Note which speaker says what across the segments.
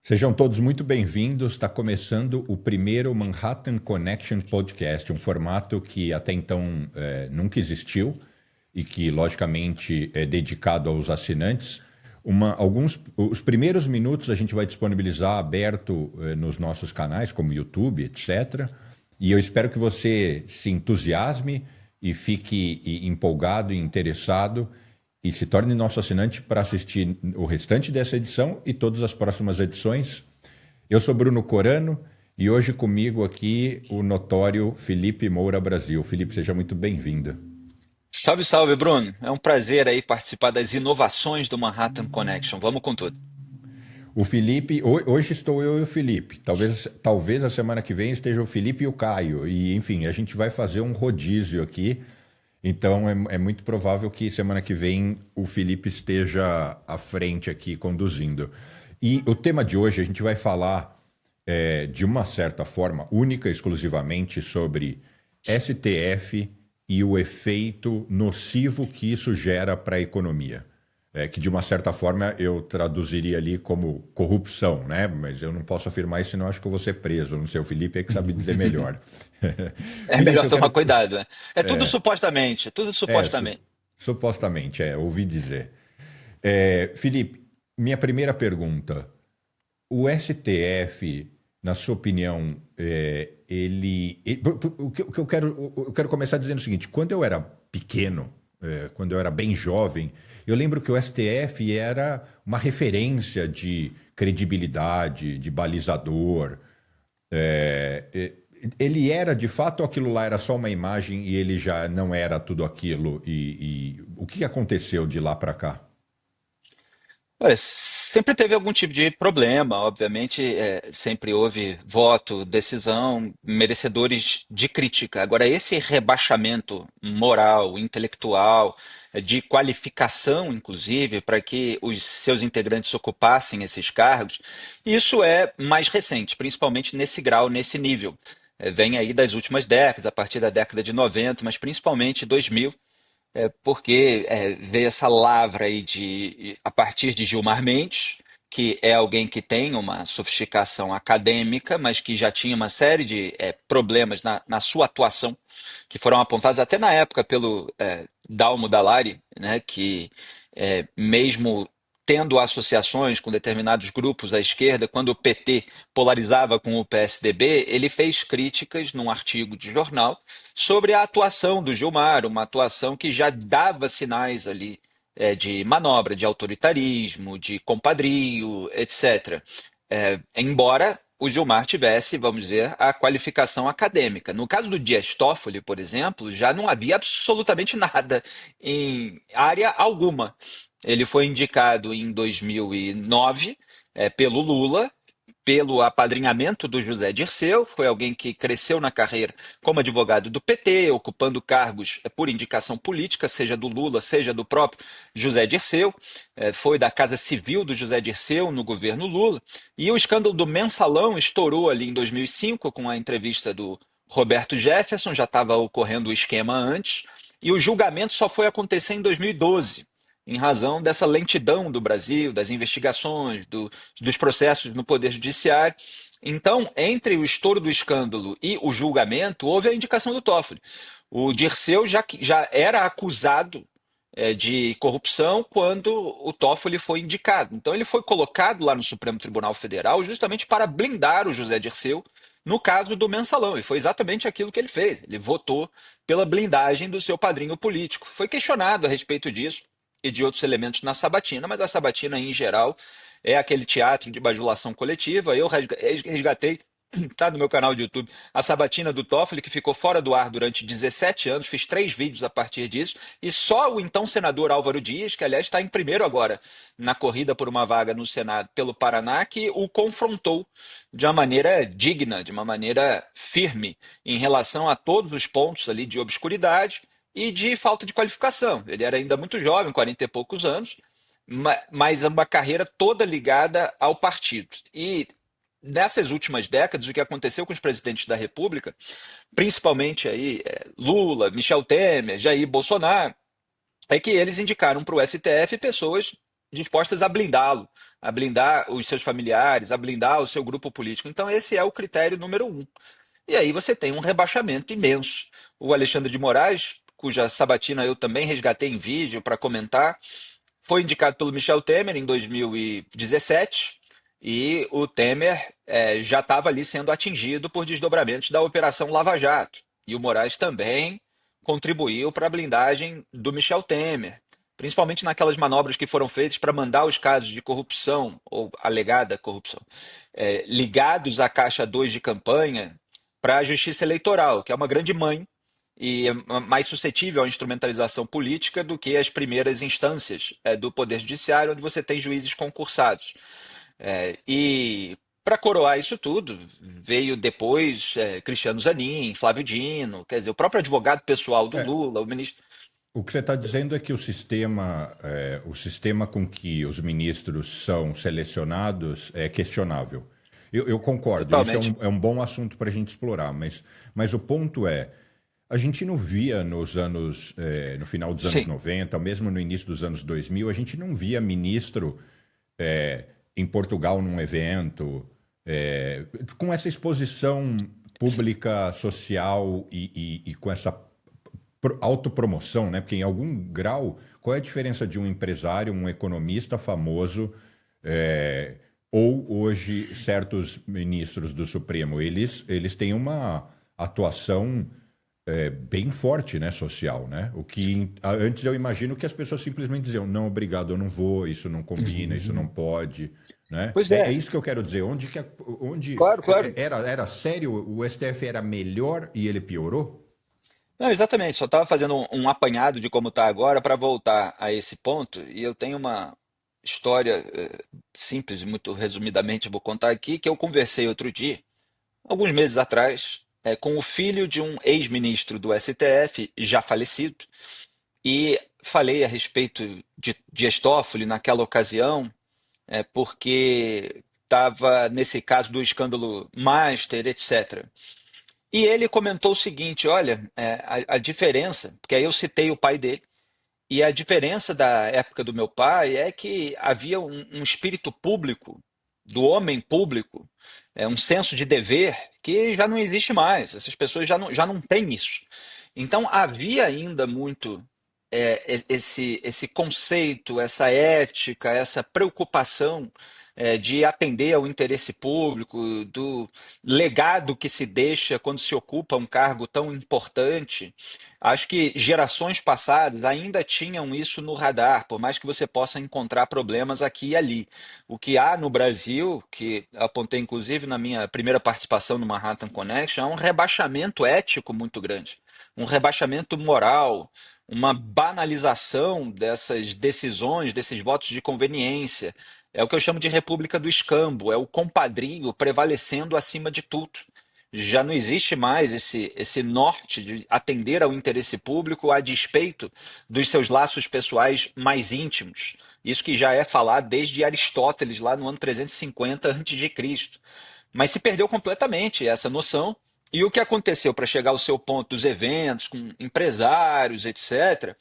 Speaker 1: Sejam todos muito bem-vindos. Está começando o primeiro Manhattan Connection Podcast, um formato que até então nunca existiu e que, logicamente, é dedicado aos assinantes. Os primeiros minutos a gente vai disponibilizar aberto nos nossos canais, como YouTube, etc. E eu espero que você se entusiasme e fique empolgado e interessado e se torne nosso assinante para assistir o restante dessa edição e todas as próximas edições. Eu sou Bruno Corano e hoje comigo aqui o notório Felipe Moura Brasil. Felipe, seja muito bem-vindo.
Speaker 2: Salve, salve, Bruno. É um prazer aí participar das inovações do Manhattan Connection. Vamos com tudo.
Speaker 1: O Felipe, hoje estou eu e o Felipe. Talvez a semana que vem esteja o Felipe e o Caio. E, enfim, a gente vai fazer um rodízio aqui. Então é muito provável que semana que vem o Felipe esteja à frente aqui conduzindo. E o tema de hoje a gente vai falar de uma certa forma, única e exclusivamente sobre STF e o efeito nocivo que isso gera para a economia. Que de uma certa forma eu traduziria ali como corrupção, né? Mas eu não posso afirmar isso, senão acho que eu vou ser preso. Não sei, o Felipe é que sabe dizer melhor.
Speaker 2: É
Speaker 1: Felipe,
Speaker 2: melhor
Speaker 1: eu
Speaker 2: tomar
Speaker 1: quero.
Speaker 2: cuidado, né? É tudo supostamente, tudo
Speaker 1: Su-
Speaker 2: supostamente.
Speaker 1: supostamente, ouvi dizer. Felipe, minha primeira pergunta. O STF, na sua opinião, eu quero começar dizendo o seguinte: quando eu era pequeno, quando eu era bem jovem, eu lembro que o STF era uma referência de credibilidade, de balizador. Ele era de fato, ou aquilo lá era só uma imagem e ele já não era tudo aquilo? E o que aconteceu de lá para cá?
Speaker 2: Olha, sempre teve algum tipo de problema, obviamente, sempre houve voto, decisão, merecedores de crítica. Agora, esse rebaixamento moral, intelectual, de qualificação, inclusive, para que os seus integrantes ocupassem esses cargos, isso é mais recente, principalmente nesse grau, nesse nível. Vem aí das últimas décadas, a partir da década de 90, mas principalmente 2000, porque veio essa lavra aí a partir de Gilmar Mendes, que é alguém que tem uma sofisticação acadêmica, mas que já tinha uma série de problemas na sua atuação, que foram apontados até na época pelo Dalmo Dallari, né, que mesmo tendo associações com determinados grupos da esquerda, quando o PT polarizava com o PSDB, ele fez críticas num artigo de jornal sobre a atuação do Gilmar, uma atuação que já dava sinais ali de manobra, de autoritarismo, de compadrio, etc. Embora o Gilmar tivesse, vamos dizer, a qualificação acadêmica. No caso do Dias Toffoli, por exemplo, já não havia absolutamente nada em área alguma. Ele foi indicado em 2009 pelo Lula, pelo apadrinhamento do José Dirceu, foi alguém que cresceu na carreira como advogado do PT, ocupando cargos por indicação política, seja do Lula, seja do próprio José Dirceu, foi da Casa Civil do José Dirceu no governo Lula, e o escândalo do Mensalão estourou ali em 2005 com a entrevista do Roberto Jefferson, já estava ocorrendo o esquema antes, e o julgamento só foi acontecer em 2012, em razão dessa lentidão do Brasil, das investigações, dos processos no Poder Judiciário. Então, entre o estouro do escândalo e o julgamento, houve a indicação do Toffoli. O Dirceu já era acusado de corrupção quando o Toffoli foi indicado. Então, ele foi colocado lá no Supremo Tribunal Federal justamente para blindar o José Dirceu no caso do mensalão. E foi exatamente aquilo que ele fez. Ele votou pela blindagem do seu padrinho político. Foi questionado a respeito disso e de outros elementos na sabatina, mas a sabatina, em geral, é aquele teatro de bajulação coletiva. Eu resgatei, está no meu canal de YouTube, a sabatina do Toffoli, que ficou fora do ar durante 17 anos, fiz 3 vídeos a partir disso, e só o então senador Álvaro Dias, que aliás está em primeiro agora na corrida por uma vaga no Senado pelo Paraná, que o confrontou de uma maneira digna, de uma maneira firme, em relação a todos os pontos ali de obscuridade e de falta de qualificação. Ele era ainda muito jovem, 40 e poucos anos, mas uma carreira toda ligada ao partido. E nessas últimas décadas, o que aconteceu com os presidentes da República, principalmente aí Lula, Michel Temer, Jair Bolsonaro, é que eles indicaram para o STF pessoas dispostas a blindá-lo, a blindar os seus familiares, a blindar o seu grupo político. Então, esse é o critério número um. E aí você tem um rebaixamento imenso. O Alexandre de Moraes, cuja sabatina eu também resgatei em vídeo para comentar, foi indicado pelo Michel Temer em 2017 e o Temer já estava ali sendo atingido por desdobramentos da Operação Lava Jato. E o Moraes também contribuiu para a blindagem do Michel Temer, principalmente naquelas manobras que foram feitas para mandar os casos de corrupção, ou alegada corrupção, ligados à Caixa 2 de campanha para a Justiça Eleitoral, que é uma grande mãe e é mais suscetível à instrumentalização política do que as primeiras instâncias do Poder Judiciário, onde você tem juízes concursados. E para coroar isso tudo, veio depois Cristiano Zanin, Flávio Dino, quer dizer, o próprio advogado pessoal do
Speaker 1: É,
Speaker 2: Lula, o ministro.
Speaker 1: o que você está dizendo é que o sistema com que os ministros são selecionados é questionável. Eu concordo, isso
Speaker 2: Totalmente.
Speaker 1: é um bom assunto para a gente explorar, mas o ponto é, a gente não via no final dos anos
Speaker 2: Sim,
Speaker 1: 90, mesmo no início dos anos 2000, a gente não via ministro em Portugal num evento, com essa exposição
Speaker 2: sim.
Speaker 1: pública, social e com essa autopromoção, né? Porque em algum grau, qual é a diferença de um empresário, um economista famoso, ou hoje certos ministros do Supremo? Eles têm uma atuação bem forte, né, social, né? O que antes eu imagino que as pessoas simplesmente diziam, não, obrigado, eu não vou, isso não combina, isso não pode, né?
Speaker 2: Pois
Speaker 1: É
Speaker 2: é,
Speaker 1: isso que eu quero dizer. Onde
Speaker 2: claro, claro.
Speaker 1: era sério? O STF era melhor e ele piorou?
Speaker 2: Não, exatamente, só estava fazendo um apanhado de como está agora para voltar a esse ponto, e eu tenho uma história simples, muito resumidamente vou contar aqui, que eu conversei outro dia, alguns meses atrás, com o filho de um ex-ministro do STF, já falecido, e falei a respeito de Dias Toffoli naquela ocasião, porque estava nesse caso do escândalo Master, etc. E ele comentou o seguinte: olha, a diferença, porque aí eu citei o pai dele, e a diferença da época do meu pai é que havia um espírito público, do homem público, um senso de dever que já não existe mais. Essas pessoas já não têm isso. Então havia ainda muito esse conceito, essa ética, essa preocupação de atender ao interesse público, do legado que se deixa quando se ocupa um cargo tão importante. Acho que gerações passadas ainda tinham isso no radar, por mais que você possa encontrar problemas aqui e ali. O que há no Brasil, que apontei inclusive na minha primeira participação no Manhattan Connection, é um rebaixamento ético muito grande, um rebaixamento moral, uma banalização dessas decisões, desses votos de conveniência. É o que eu chamo de República do Escambo, é o compadrio prevalecendo acima de tudo. Já não existe mais esse norte de atender ao interesse público a despeito dos seus laços pessoais mais íntimos. Isso que já é falado desde Aristóteles, lá no ano 350 a.C. Mas se perdeu completamente essa noção. E o que aconteceu para chegar ao seu ponto dos eventos, com empresários, etc.,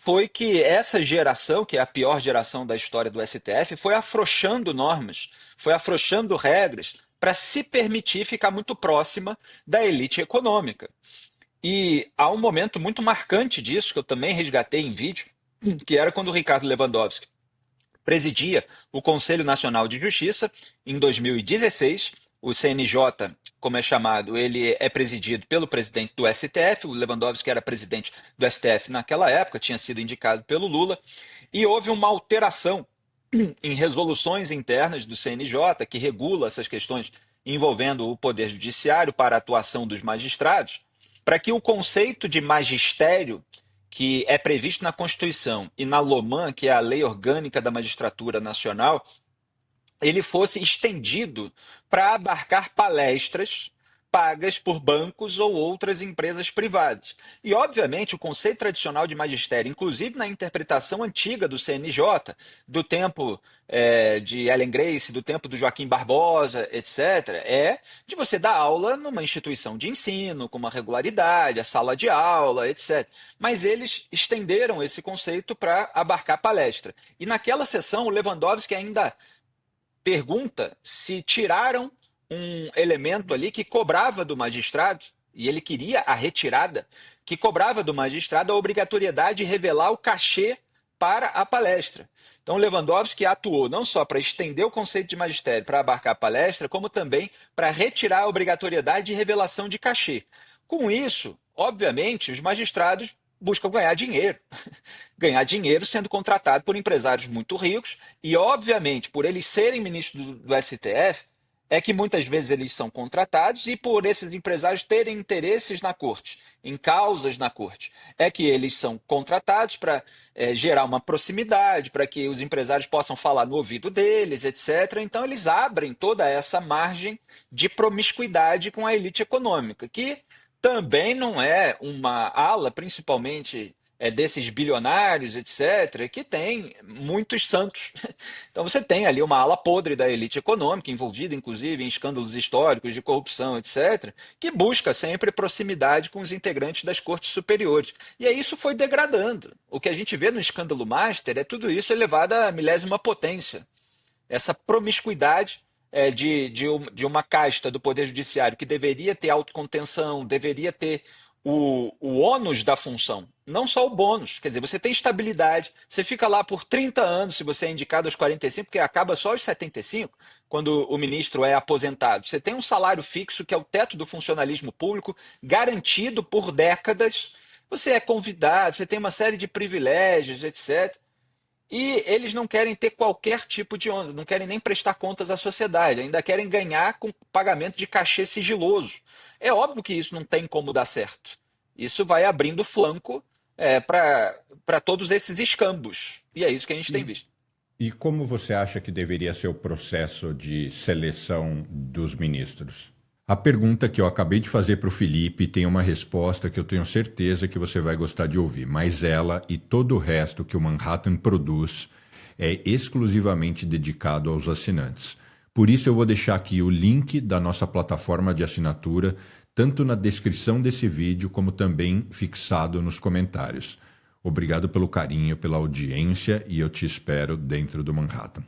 Speaker 2: foi que essa geração, que é a pior geração da história do STF, foi afrouxando normas, foi afrouxando regras para se permitir ficar muito próxima da elite econômica. E há um momento muito marcante disso, que eu também resgatei em vídeo, que era quando o Ricardo Lewandowski presidia o Conselho Nacional de Justiça em 2016. O CNJ, como é chamado, ele é presidido pelo presidente do STF. O Lewandowski era presidente do STF naquela época, tinha sido indicado pelo Lula, e houve uma alteração em resoluções internas do CNJ que regula essas questões envolvendo o Poder Judiciário para a atuação dos magistrados, para que o conceito de magistério que é previsto na Constituição e na LOMAN, que é a Lei Orgânica da Magistratura Nacional, ele fosse estendido para abarcar palestras pagas por bancos ou outras empresas privadas. E, obviamente, o conceito tradicional de magistério, inclusive na interpretação antiga do CNJ, do tempo de Ellen Grace, do tempo do Joaquim Barbosa, etc., é de você dar aula numa instituição de ensino, com uma regularidade, a sala de aula, etc. Mas eles estenderam esse conceito para abarcar palestra. E naquela sessão, o Lewandowski ainda pergunta se tiraram um elemento ali que cobrava do magistrado, e ele queria a retirada, que cobrava do magistrado a obrigatoriedade de revelar o cachê para a palestra. Então, Lewandowski atuou não só para estender o conceito de magistério para abarcar a palestra, como também para retirar a obrigatoriedade de revelação de cachê. Com isso, obviamente, os magistrados buscam ganhar dinheiro. Ganhar dinheiro sendo contratado por empresários muito ricos e, obviamente, por eles serem ministros do STF, é que muitas vezes eles são contratados e por esses empresários terem interesses na corte, em causas na corte, é que eles são contratados para gerar uma proximidade, para que os empresários possam falar no ouvido deles, etc. Então eles abrem toda essa margem de promiscuidade com a elite econômica, que também não é uma ala, principalmente desses bilionários, etc., que tem muitos santos. Então você tem ali uma ala podre da elite econômica, envolvida inclusive em escândalos históricos de corrupção, etc., que busca sempre proximidade com os integrantes das cortes superiores. E aí isso foi degradando. O que a gente vê no escândalo Master é tudo isso elevado à milésima potência. Essa promiscuidade de uma casta do Poder Judiciário que deveria ter autocontenção, deveria ter o ônus da função, não só o bônus. Quer dizer, você tem estabilidade, você fica lá por 30 anos se você é indicado aos 45, porque acaba só aos 75, quando o ministro é aposentado. Você tem um salário fixo, que é o teto do funcionalismo público, garantido por décadas. Você é convidado, você tem uma série de privilégios, etc. E eles não querem ter qualquer tipo de ônus, não querem nem prestar contas à sociedade, ainda querem ganhar com pagamento de cachê sigiloso. É óbvio que isso não tem como dar certo. Isso vai abrindo flanco para todos esses escambos. E é isso que a gente tem visto.
Speaker 1: E como você acha que deveria ser o processo de seleção dos ministros? A pergunta que eu acabei de fazer para o Felipe tem uma resposta que eu tenho certeza que você vai gostar de ouvir, mas ela e todo o resto que o Manhattan produz é exclusivamente dedicado aos assinantes. Por isso eu vou deixar aqui o link da nossa plataforma de assinatura, tanto na descrição desse vídeo como também fixado nos comentários. Obrigado pelo carinho, pela audiência e eu te espero dentro do Manhattan.